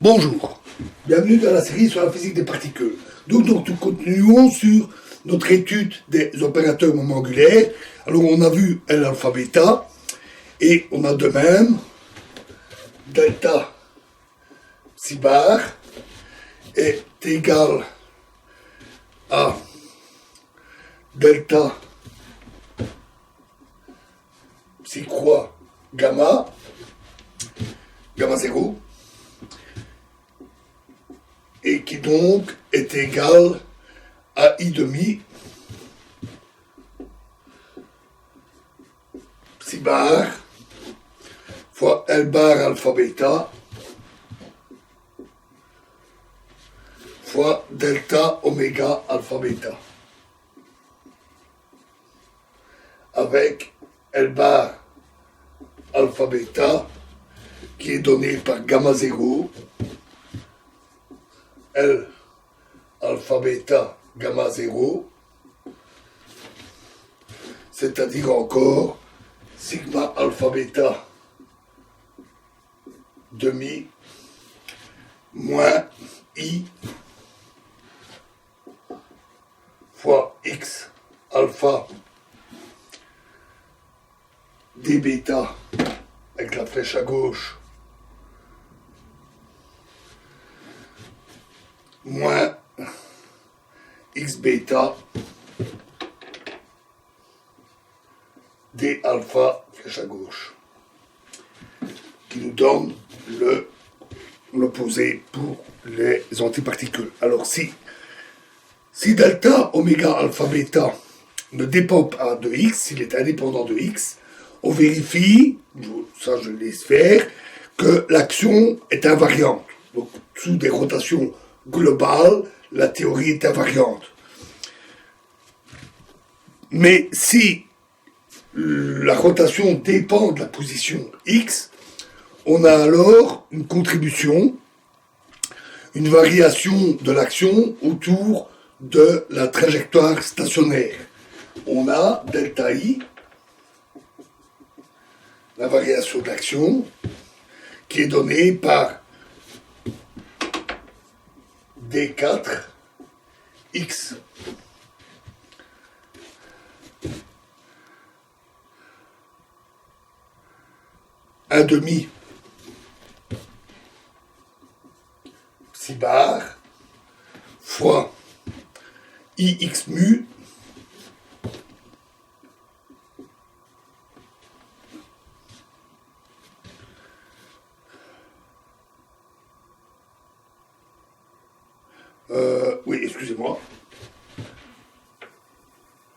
Bonjour, bienvenue dans la série sur la physique des particules. Donc nous continuons sur notre étude des opérateurs momangulaires. Alors on a vu l'alpha bêta et on a de même delta psi bar est égal à delta psi croix gamma 0, et qui donc est égal à I demi psi bar fois L bar alpha bêta fois delta oméga alpha bêta avec L bar alpha bêta qui est donné par gamma 0 L alpha bêta gamma 0, c'est-à-dire encore sigma alpha bêta demi moins I fois X alpha d bêta avec la flèche à gauche moins x bêta d alpha flèche à gauche qui nous donne l'opposé pour les antiparticules. Alors si delta oméga alpha bêta ne dépend pas de x, s'il est indépendant de x, on vérifie, ça je laisse faire, que l'action est invariante. Donc sous des rotations globale, la théorie est invariante. Mais si la rotation dépend de la position x, on a alors une contribution, une variation de l'action autour de la trajectoire stationnaire. On a delta i, la variation de l'action, qui est donnée par D4 X un demi psi bar fois IX mu oui, excusez-moi.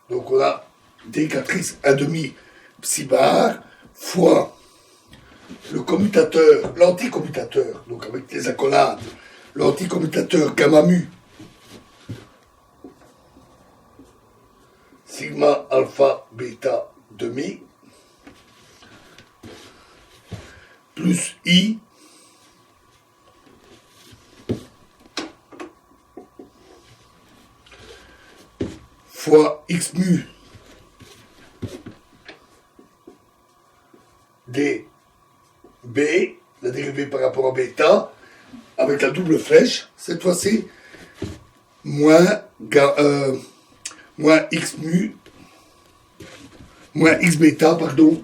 Donc on a D4X 1 demi psi bar fois le commutateur, l'anticommutateur, donc avec les accolades, l'anticommutateur gamma mu sigma alpha bêta demi plus I fois x mu d b, la dérivée par rapport à bêta, avec la double flèche, cette fois-ci, moins x mu, moins x bêta, pardon,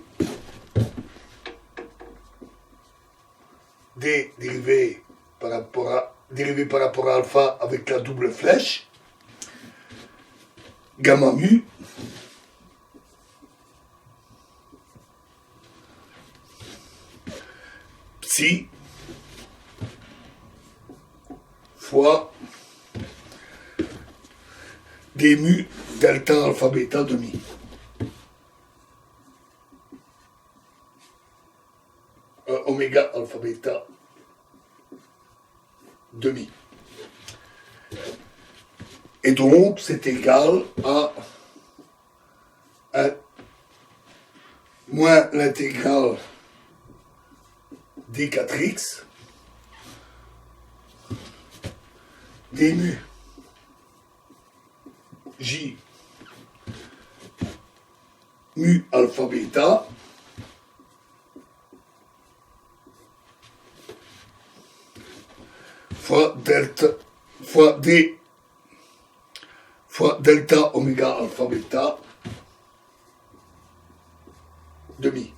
d dérivée par rapport à alpha avec la double flèche, gamma mu psi fois d mu delta alpha bêta demi. Oméga alpha bêta demi. Et donc, c'est égal à moins l'intégrale d4x d mu j mu alpha bêta fois delta fois D fois delta oméga alpha bêta demi.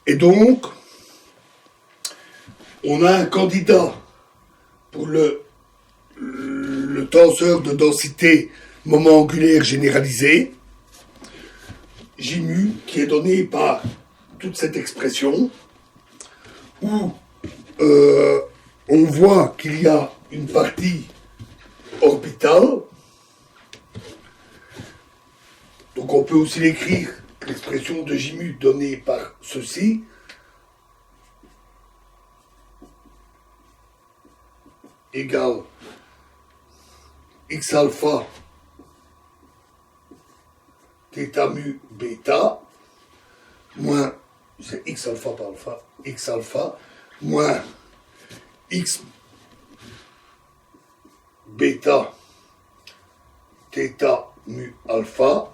Et donc, on a un candidat pour le tenseur de densité moment angulaire généralisé, J mu, qui est donné par toute cette expression, où on voit qu'il y a une partie orbitale. Donc on peut aussi l'écrire, l'expression de J mu donnée par ceci, égale x alpha θ mu bêta moins, c'est x alpha par alpha, x alpha moins x bêta θ mu alpha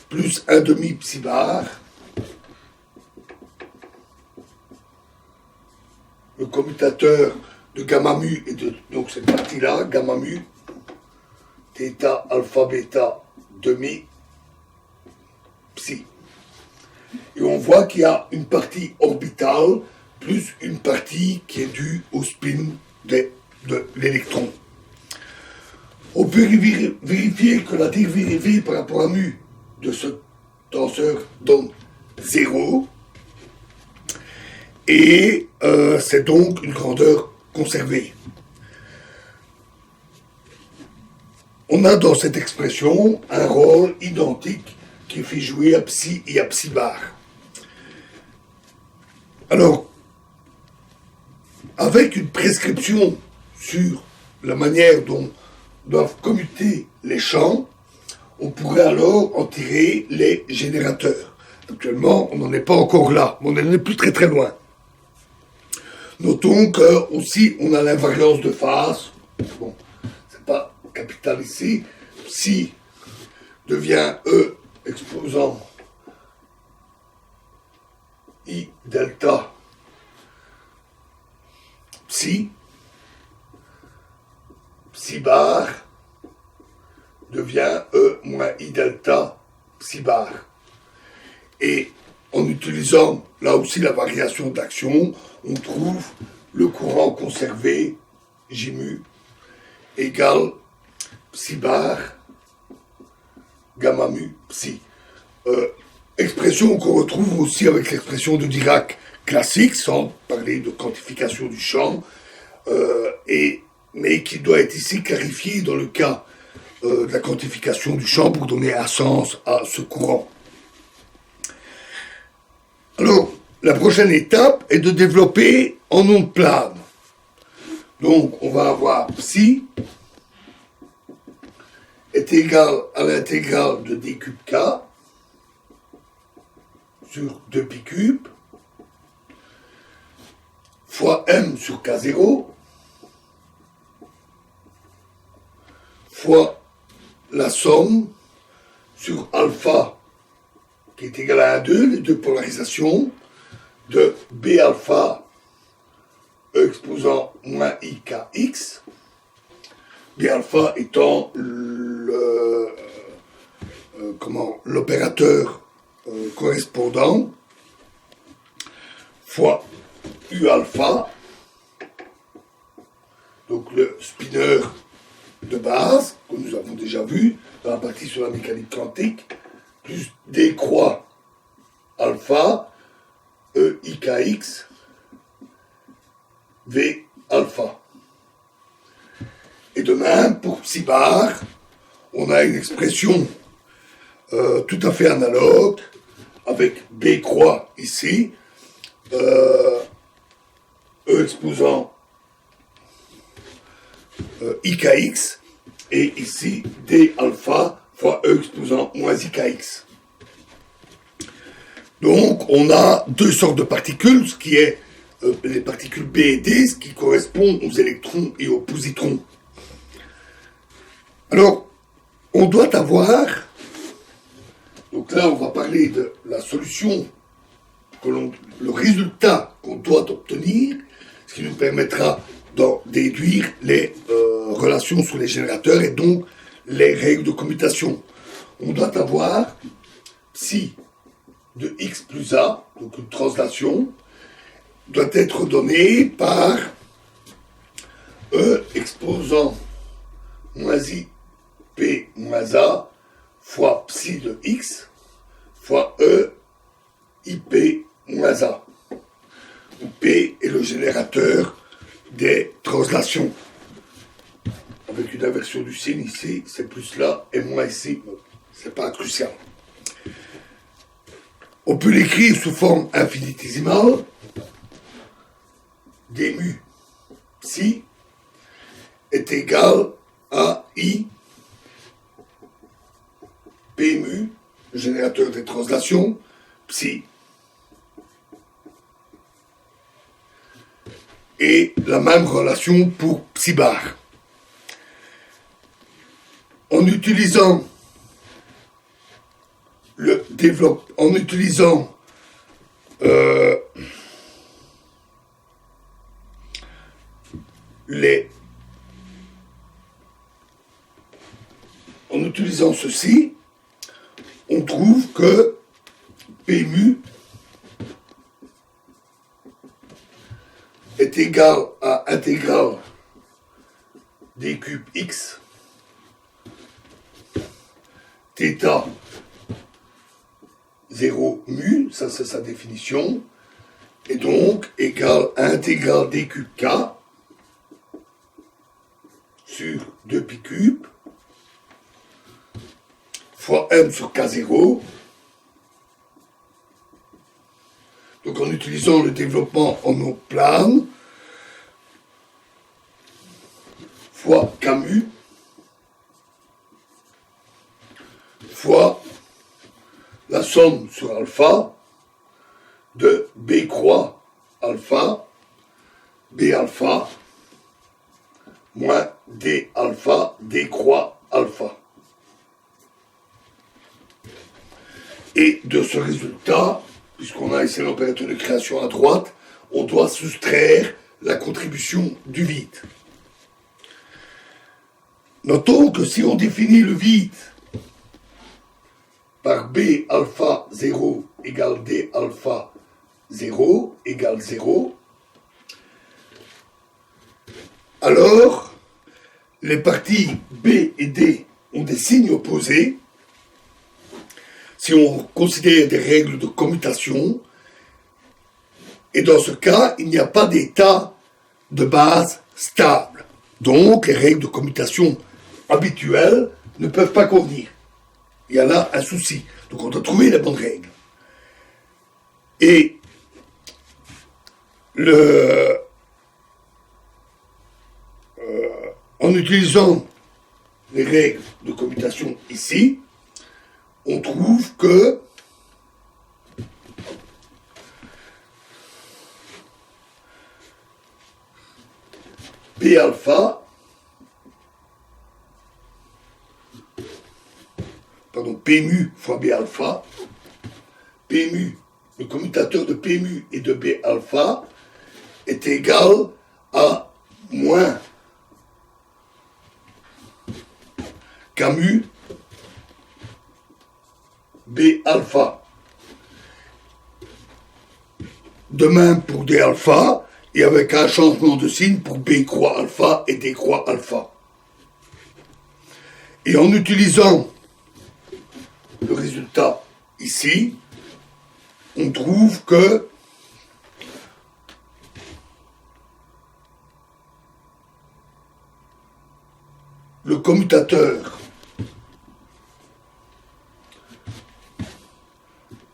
plus 1 demi psi bar, le commutateur de gamma mu et de donc cette partie-là, gamma mu, θ alpha bêta demi psi. Et on voit qu'il y a une partie orbitale plus une partie qui est due au spin de l'électron. On peut vérifier que la dérivée par rapport à mu de ce tenseur donne 0. Et c'est donc une grandeur conservée. On a dans cette expression un rôle identique qui fait jouer à psi et à psi bar. Alors, avec une prescription sur la manière dont doivent commuter les champs, on pourrait alors en tirer les générateurs. Actuellement, on n'en est pas encore là, mais on n'en est plus très très loin. Notons que aussi on a l'invariance de phase. Bon, c'est pas capital ici. Psi devient E exposant I delta psi. Psi bar devient E moins I delta psi bar. Et en utilisant là aussi la variation d'action, on trouve le courant conservé J mu égale psi bar gamma mu psi. Expression qu'on retrouve aussi avec l'expression de Dirac classique, sans parler de quantification du champ, mais qui doit être ici clarifiée dans le cas de la quantification du champ pour donner un sens à ce courant. Alors, la prochaine étape est de développer en onde plane. Donc, on va avoir psi est égal à l'intégrale de d cube k sur 2pi cube fois m sur k0 fois la somme sur alpha qui est égal à 1,2, les deux polarisations, de B alpha E exposant moins IKX, B alpha étant l'opérateur correspondant, fois U alpha, donc le spinner de base, que nous avons déjà vu dans la partie sur la mécanique quantique, plus D croix alpha, E IKX, V alpha. Et de même, pour psi bar, on a une expression tout à fait analogue, avec B croix ici, E exposant IKX, et ici D alpha fois E exposant moins IKX. Donc, on a deux sortes de particules, ce qui est les particules B et D, ce qui correspond aux électrons et aux positrons. Alors, on doit avoir Donc là, on va parler de la solution, le résultat qu'on doit obtenir, ce qui nous permettra d'en déduire les relations sur les générateurs et donc les règles de commutation. On doit avoir psi de x plus a, donc une translation, doit être donnée par E exposant moins i p moins a fois psi de x fois E ip moins a, où P est le générateur des translations. Avec une inversion du signe ici, c'est plus là et moins ici, c'est pas crucial. On peut l'écrire sous forme infinitésimale, d mu psi est égal à i p mu, le générateur des translations, psi. Et la même relation pour psi bar. En utilisant le développement, en utilisant ceci, on trouve que P mu est égal à intégrale d cube x θ 0 mu, ça c'est sa définition, et donc égal à intégrale d cube k sur 2pi cube fois m sur k0. Donc en utilisant le développement en eau plane, fois k mu fois la somme sur alpha de b croix alpha, b alpha, moins d alpha, d croix alpha. Et de ce résultat, puisqu'on a ici l'opérateur de création à droite, on doit soustraire la contribution du vide. Notons que si on définit le vide par B alpha 0 égale D alpha 0 égale 0, alors les parties B et D ont des signes opposés. Si on considère des règles de commutation, et dans ce cas, il n'y a pas d'état de base stable. Donc, les règles de commutation habituelles ne peuvent pas convenir. Il y a là un souci. Donc, on doit trouver les bonnes règles. Et en utilisant les règles de commutation ici, on trouve que P alpha, P mu fois B alpha, P mu, le commutateur de P mu et de B alpha est égal à moins K mu B alpha. De même pour D alpha, et avec un changement de signe pour B croix alpha et D croix alpha. Et en utilisant le résultat ici, on trouve que le commutateur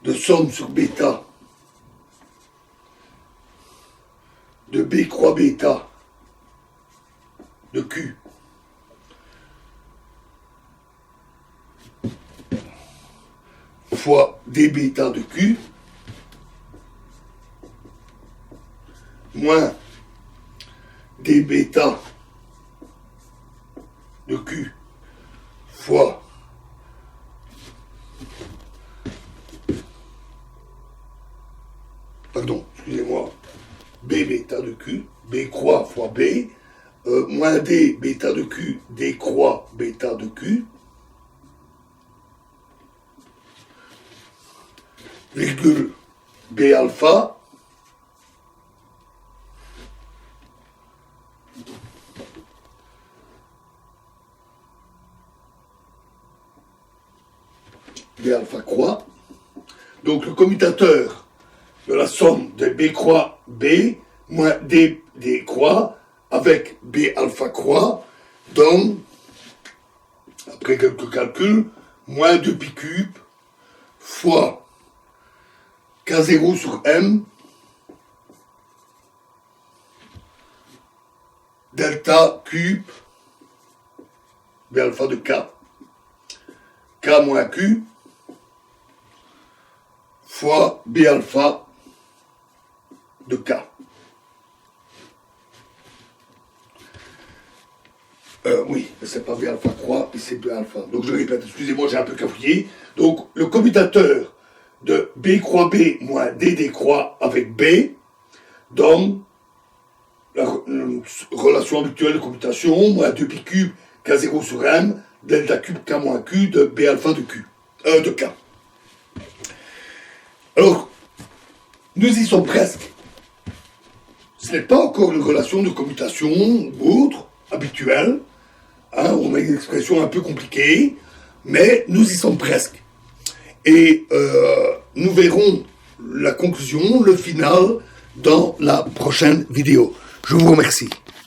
de somme sur bêta de B croix bêta de Q fois D bêta de Q moins D bêta de Q fois pardon, excusez-moi, B bêta de Q, B croix fois B, moins D bêta de Q, D croix bêta de Q, virgule B alpha, B alpha croix. Donc le commutateur de la somme de B croix B moins D croix avec B alpha croix donne, après quelques calculs, moins 2pi cube fois K0 sur M delta cube B alpha de K, K moins Q fois B alpha de K. Oui, c'est pas B alpha croix, et c'est B alpha. Donc je répète, excusez-moi, j'ai un peu cafouillé. Donc le commutateur de B croix B moins D croix avec B donne la relation habituelle de commutation, moins 2pi cube K0 sur M, delta cube K moins Q de B alpha de Q, de K. Alors, nous y sommes presque. Ce n'est pas encore une relation de commutation ou autre, habituelle. Hein, on a une expression un peu compliquée, mais nous y sommes presque. Et nous verrons la conclusion, le final, dans la prochaine vidéo. Je vous remercie.